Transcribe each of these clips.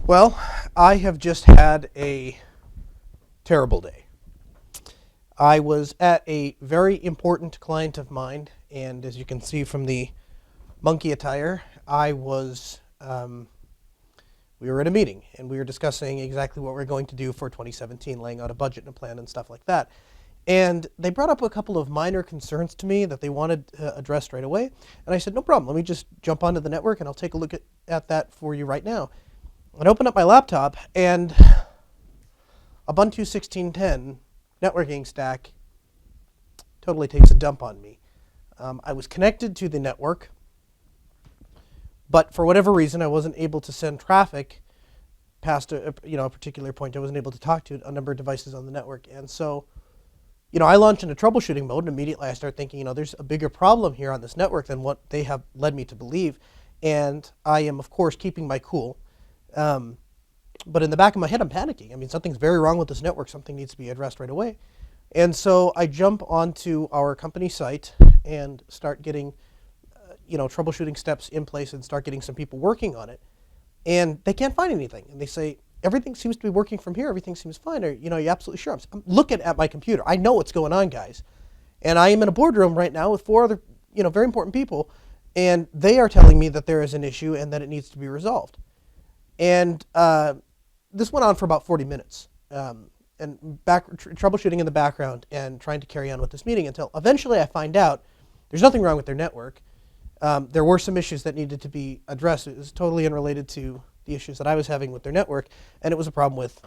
Well, I have just had a terrible day. I was at a very important client of mine, and as you can see from the monkey attire, we were at a meeting, and we were discussing exactly what we're going to do for 2017, laying out a budget and a plan and stuff like that. And they brought up a couple of minor concerns to me that they wanted addressed right away. And I said, no problem, let me just jump onto the network and I'll take a look at that for you right now. I opened up my laptop, and Ubuntu 16.10 networking stack totally takes a dump on me. I was connected to the network, but for whatever reason, I wasn't able to send traffic past a particular point. I wasn't able to talk to a number of devices on the network. And so, I launched into troubleshooting mode, and immediately I start thinking, there's a bigger problem here on this network than what they have led me to believe. And I am, of course, keeping my cool. But in the back of my head, I'm panicking. I mean, something's very wrong with this network. Something needs to be addressed right away. And so I jump onto our company site and start getting, troubleshooting steps in place and start getting some people working on it. And they can't find anything. And they say, everything seems to be working from here. Everything seems fine. Are you absolutely sure? I'm looking at my computer. I know what's going on, guys. And I am in a boardroom right now with 4 other, very important people. And they are telling me that there is an issue and that it needs to be resolved. And this went on for about 40 minutes, and troubleshooting in the background and trying to carry on with this meeting until eventually I find out there's nothing wrong with their network. There were some issues that needed to be addressed. It was totally unrelated to the issues that I was having with their network, and it was a problem with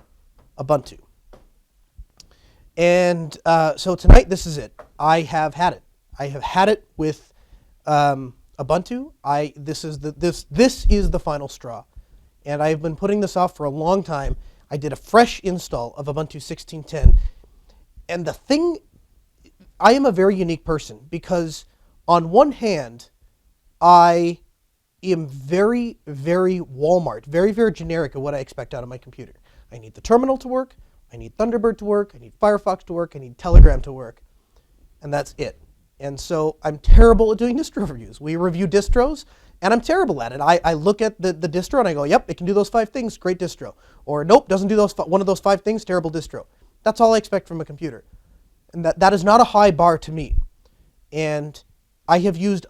Ubuntu. And so tonight, this is it. I have had it. I have had it with Ubuntu. This is the final straw. And I've been putting this off for a long time. I did a fresh install of Ubuntu 16.10. And I am a very unique person because on one hand, I am very, very Walmart, very, very generic of what I expect out of my computer. I need the terminal to work. I need Thunderbird to work. I need Firefox to work. I need Telegram to work. And that's it. And so I'm terrible at doing distro reviews. We review distros, and I'm terrible at it. I look at the distro and I go, yep, it can do those 5 things, great distro. Or nope, doesn't do one of those 5 things, terrible distro. That's all I expect from a computer. And that is not a high bar to meet. And I've used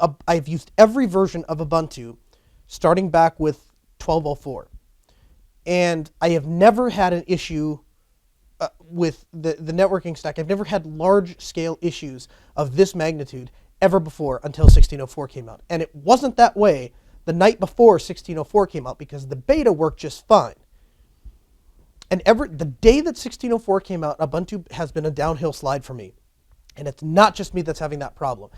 every version of Ubuntu starting back with 12.04. And I have never had an issue with the networking stack. I've never had large-scale issues of this magnitude ever before until 16.04 came out. And it wasn't that way the night before 16.04 came out because the beta worked just fine. And the day that 16.04 came out, Ubuntu has been a downhill slide for me. And it's not just me that's having that problem.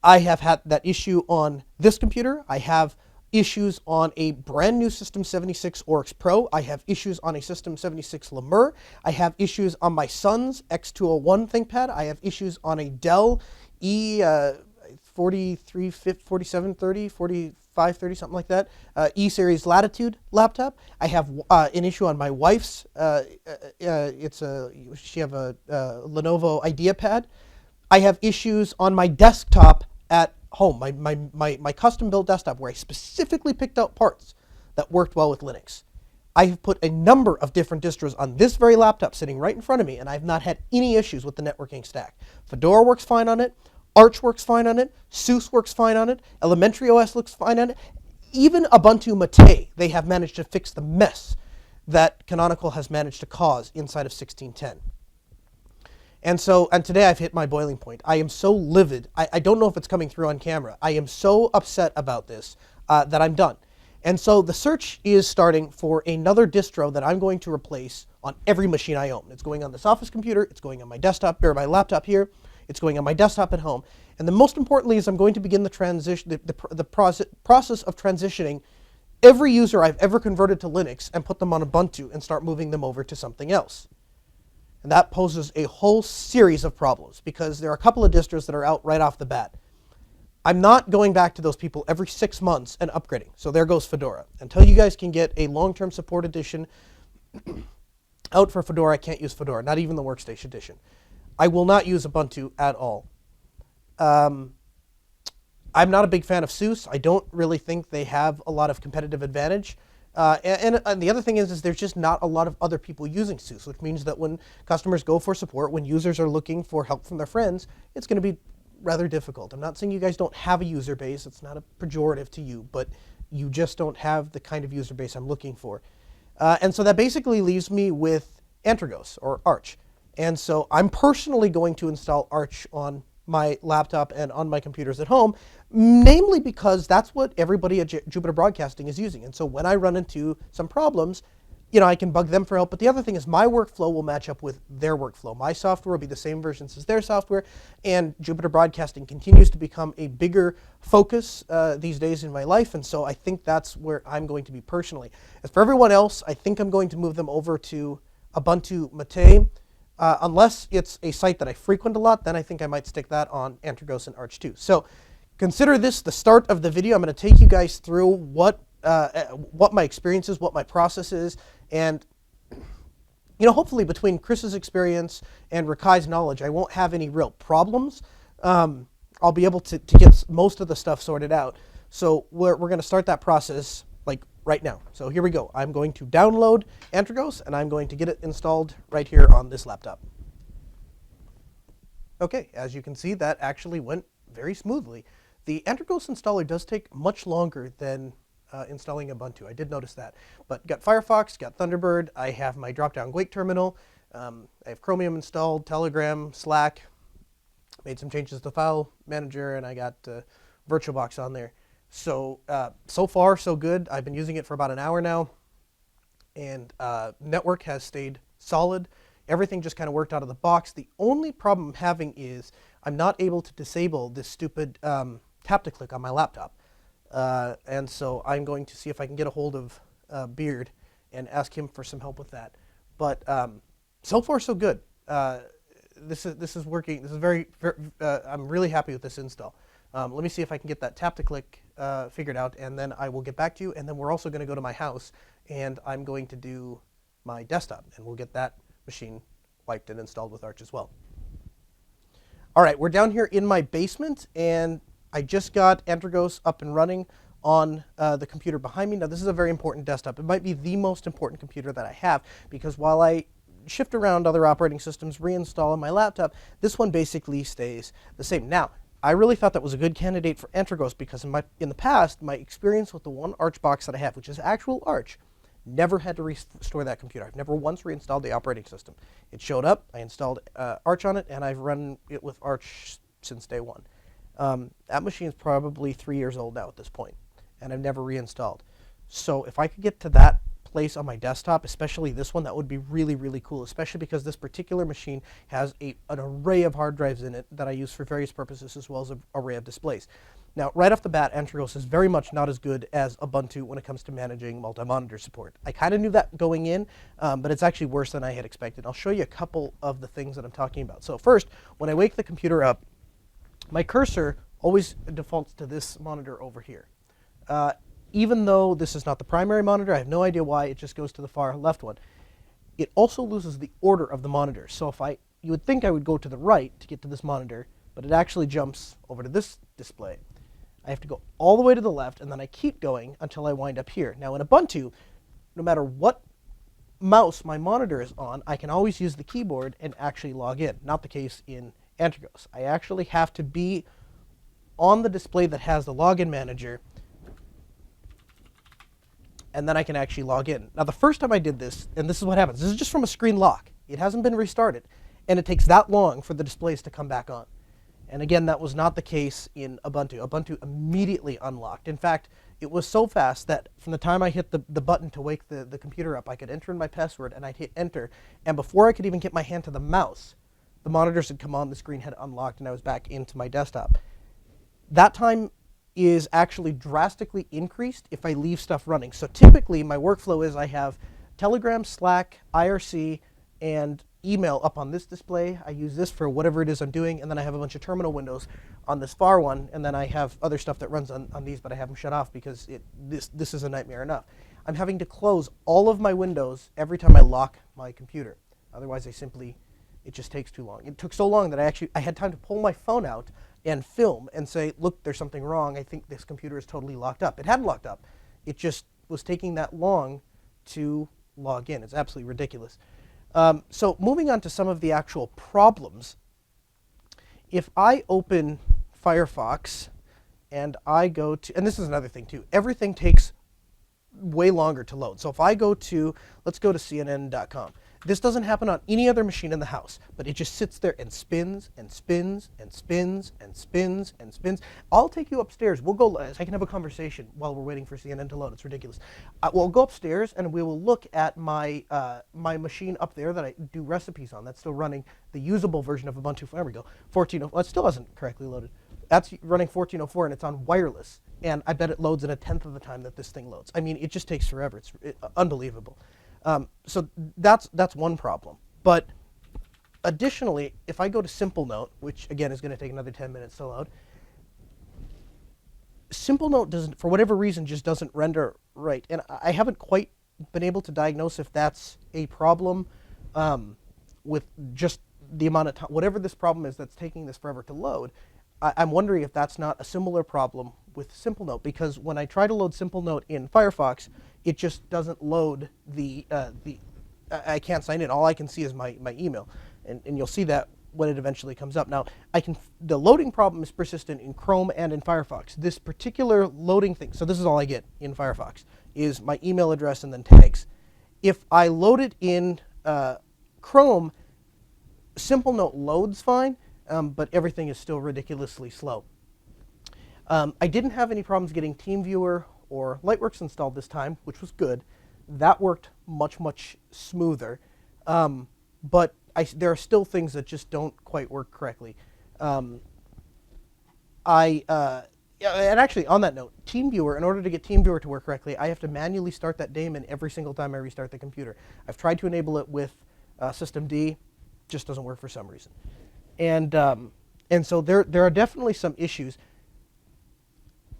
I have had that issue on this computer. I have issues on a brand new System 76 Oryx Pro. I have issues on a System 76 Lemur. I have issues on my son's X201 ThinkPad. I have issues on a Dell E4730, 4530, something like that, E-Series Latitude laptop. I have an issue on my wife's, she have a Lenovo IdeaPad. I have issues on my desktop at home, my custom-built desktop where I specifically picked out parts that worked well with Linux. I have put a number of different distros on this very laptop sitting right in front of me, and I've not had any issues with the networking stack. Fedora works fine on it. Arch works fine on it. SUSE works fine on it. Elementary OS looks fine on it. Even Ubuntu Mate, they have managed to fix the mess that Canonical has managed to cause inside of 16.10. And today I've hit my boiling point. I am so livid. I don't know if it's coming through on camera. I am so upset about this that I'm done. And so the search is starting for another distro that I'm going to replace on every machine I own. It's going on this office computer. It's going on my desktop or my laptop here. It's going on my desktop at home. And the most importantly is I'm going to begin the process of transitioning every user I've ever converted to Linux and put them on Ubuntu and start moving them over to something else. And that poses a whole series of problems because there are a couple of distros that are out right off the bat. I'm not going back to those people every 6 months and upgrading. So there goes Fedora. Until you guys can get a long-term support edition out for Fedora, I can't use Fedora, not even the Workstation edition. I will not use Ubuntu at all. I'm not a big fan of SUSE. I don't really think they have a lot of competitive advantage. And the other thing is there's just not a lot of other people using SUSE, which means that when customers go for support, when users are looking for help from their friends, it's going to be rather difficult. I'm not saying you guys don't have a user base. It's not a pejorative to you, but you just don't have the kind of user base I'm looking for. And so that basically leaves me with Antergos, or Arch. And so I'm personally going to install Arch on my laptop and on my computers at home, namely because that's what everybody at Jupiter Broadcasting is using. And so when I run into some problems, I can bug them for help. But the other thing is my workflow will match up with their workflow. My software will be the same versions as their software, and Jupiter Broadcasting continues to become a bigger focus these days in my life, and so I think that's where I'm going to be personally. As for everyone else, I think I'm going to move them over to Ubuntu Mate. Unless it's a site that I frequent a lot, then I think I might stick that on Antergos and Arch too. So consider this the start of the video. I'm going to take you guys through what my experience is, what my process is, and hopefully between Chris's experience and Rakai's knowledge, I won't have any real problems. I'll be able to get most of the stuff sorted out. So we're going to start that process like right now. So here we go. I'm going to download Antergos, and I'm going to get it installed right here on this laptop. Okay, as you can see, that actually went very smoothly. The Antergos installer does take much longer than installing Ubuntu. I did notice that. But got Firefox, got Thunderbird, I have my drop-down Quake terminal, I have Chromium installed, Telegram, Slack, made some changes to the file manager, and I got VirtualBox on there. So, so far, so good. I've been using it for about an hour now, and network has stayed solid. Everything just kind of worked out of the box. The only problem I'm having is I'm not able to disable this stupid tap-to-click on my laptop. And so I'm going to see if I can get a hold of Beard and ask him for some help with that. But so far, so good. This is working. This is very I'm really happy with this install. Let me see if I can get that tap-to-click figured out, and then I will get back to you. And then we're also going to go to my house, and I'm going to do my desktop, and we'll get that machine wiped and installed with Arch as well. All right, we're down here in my basement, and I just got Antergos up and running on the computer behind me. Now, this is a very important desktop. It might be the most important computer that I have, because while I shift around other operating systems, reinstall on my laptop, this one basically stays the same. Now, I really thought that was a good candidate for Antergos because in the past, my experience with the one Arch box that I have, which is actual Arch, never had to restore that computer. I've never once reinstalled the operating system. It showed up, I installed Arch on it, and I've run it with Arch since day one. That machine is probably 3 years old now at this point, and I've never reinstalled. So if I could get to that place on my desktop, especially this one, that would be really, really cool, especially because this particular machine has an array of hard drives in it that I use for various purposes, as well as an array of displays. Now, right off the bat, Antergos is very much not as good as Ubuntu when it comes to managing multi-monitor support. I kind of knew that going in, but it's actually worse than I had expected. I'll show you a couple of the things that I'm talking about. So first, when I wake the computer up, my cursor always defaults to this monitor over here. Even though this is not the primary monitor, I have no idea why, it just goes to the far left one. It also loses the order of the monitors. So you would think I would go to the right to get to this monitor, but it actually jumps over to this display. I have to go all the way to the left, and then I keep going until I wind up here. Now in Ubuntu, no matter what mouse my monitor is on, I can always use the keyboard and actually log in. Not the case in Antergos. I actually have to be on the display that has the login manager, and then I can actually log in. Now the first time I did this, and this is what happens, this is just from a screen lock. It hasn't been restarted, and it takes that long for the displays to come back on. And again, that was not the case in Ubuntu. Ubuntu immediately unlocked. In fact, it was so fast that from the time I hit the button to wake the computer up, I could enter in my password, and I'd hit enter, and before I could even get my hand to the mouse, the monitors had come on, the screen had unlocked, and I was back into my desktop. That time is actually drastically increased if I leave stuff running. So typically, my workflow is I have Telegram, Slack, IRC, and email up on this display. I use this for whatever it is I'm doing, and then I have a bunch of terminal windows on this far one, and then I have other stuff that runs on these, but I have them shut off because this is a nightmare enough. I'm having to close all of my windows every time I lock my computer. Otherwise, it just takes too long. It took so long that I had time to pull my phone out and film and say, look, there's something wrong. I think this computer is totally locked up. It hadn't locked up. It just was taking that long to log in. It's absolutely ridiculous. So moving on to some of the actual problems. If I open Firefox and I go to, and this is another thing too, everything takes way longer to load. So if I go to, let's go to CNN.com. This doesn't happen on any other machine in the house, but it just sits there and spins and spins and spins and spins and spins. I'll take you upstairs. We'll go, I can have a conversation while we're waiting for CNN to load. It's ridiculous. We'll go upstairs and we will look at my my machine up there that I do recipes on. That's still running the usable version of Ubuntu. There we go. 14.04. Well, it still hasn't correctly loaded. That's running 14.04 and it's on wireless. And I bet it loads in 1/10 of the time that this thing loads. I mean, it just takes forever. It's unbelievable. So that's one problem. But additionally, if I go to Simple Note, which again is going to take another 10 minutes to load, Simple Note doesn't, for whatever reason, just doesn't render right. And I haven't quite been able to diagnose if that's a problem with just the amount of time, whatever this problem is that's taking this forever to load. I'm wondering if that's not a similar problem with Simple Note, because when I try to load Simple Note in Firefox, it just doesn't load I can't sign in. All I can see is my email, and you'll see that when it eventually comes up. Now, the loading problem is persistent in Chrome and in Firefox. This particular loading thing, so this is all I get in Firefox, is my email address and then tags. If I load it in Chrome, Simple Note loads fine, but everything is still ridiculously slow. I didn't have any problems getting TeamViewer or Lightworks installed this time, which was good. That worked much, much smoother. But there are still things that just don't quite work correctly. And actually, on that note, TeamViewer, in order to get TeamViewer to work correctly, I have to manually start that daemon every single time I restart the computer. I've tried to enable it with systemd, just doesn't work for some reason. And so there are definitely some issues.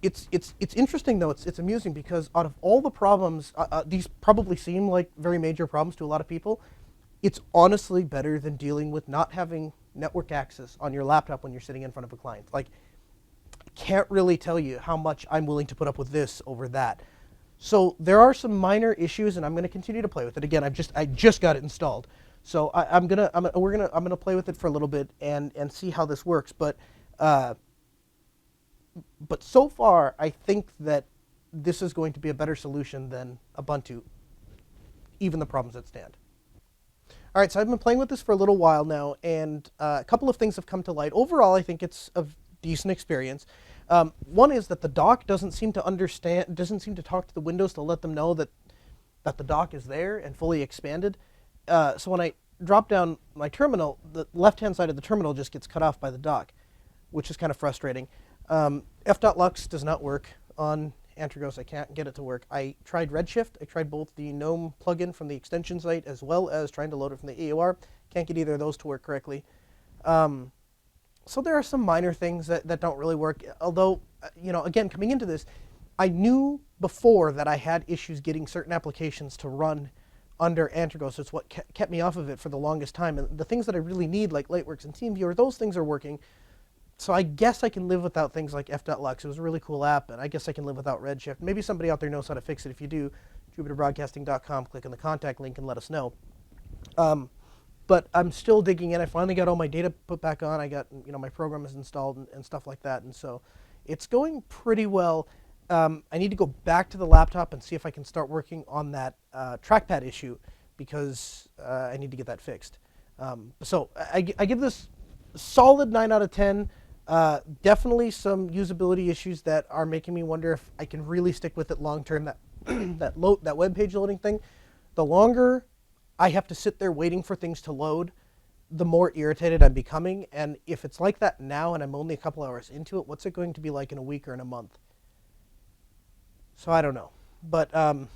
It's interesting though. It's amusing because out of all the problems, these probably seem like very major problems to a lot of people. It's honestly better than dealing with not having network access on your laptop when you're sitting in front of a client. Like, I can't really tell you how much I'm willing to put up with this over that. So there are some minor issues, and I'm going to continue to play with it. Again, I just got it installed, so I'm gonna play with it for a little bit and see how this works. But so far, I think that this is going to be a better solution than Ubuntu, even the problems that stand. All right, so I've been playing with this for a little while now, and a couple of things have come to light. Overall, I think it's a decent experience. One is that the dock doesn't seem to talk to the windows to let them know that the dock is there and fully expanded. So when I drop down my terminal, the left-hand side of the terminal just gets cut off by the dock, which is kind of frustrating. F.Lux does not work on Antergos. I can't get it to work. I tried Redshift. I tried both the GNOME plugin from the extension site as well as trying to load it from the AUR. Can't get either of those to work correctly. So there are some minor things that don't really work. Although, again, coming into this, I knew before that I had issues getting certain applications to run under Antergos. It's what kept me off of it for the longest time. And the things that I really need, like Lightworks and TeamViewer, those things are working. So I guess I can live without things like F.Lux. It was a really cool app, and I guess I can live without Redshift. Maybe somebody out there knows how to fix it. If you do, JupiterBroadcasting.com, click on the contact link and let us know. But I'm still digging in. I finally got all my data put back on. I got my program is installed and stuff like that, and so it's going pretty well. I need to go back to the laptop and see if I can start working on that trackpad issue, because I need to get that fixed. So I give this solid 9 out of 10. Definitely some usability issues that are making me wonder if I can really stick with it long term. That web page loading thing, the longer I have to sit there waiting for things to load, the more irritated I'm becoming. And if it's like that now and I'm only a couple hours into it, what's it going to be like in a week or in a month? So I don't know. But let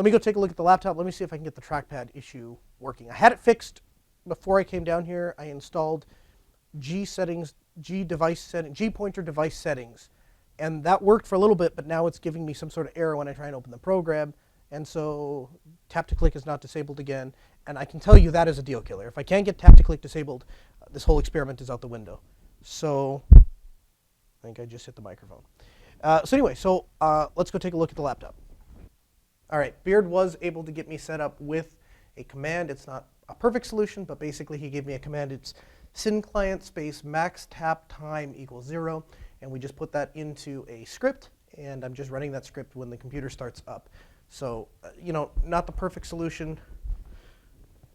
me go take a look at the laptop. Let me see if I can get the trackpad issue working. I had it fixed before I came down here. I installed G pointer device settings, and that worked for a little bit, but now it's giving me some sort of error when I try and open the program, and so tap to click is not disabled again, and I can tell you that is a deal killer. If I can't get tap to click disabled, this whole experiment is out the window. So I think I just hit the microphone. So anyway, let's go take a look at the laptop. All right, Beard was able to get me set up with a command. It's not a perfect solution, but basically he gave me a command. It's syn client space max tap time equals 0, and we just put that into a script, and I'm just running that script when the computer starts up. So, not the perfect solution,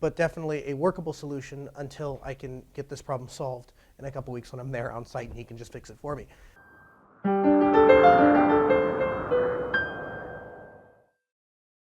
but definitely a workable solution until I can get this problem solved in a couple weeks when I'm there on site and he can just fix it for me.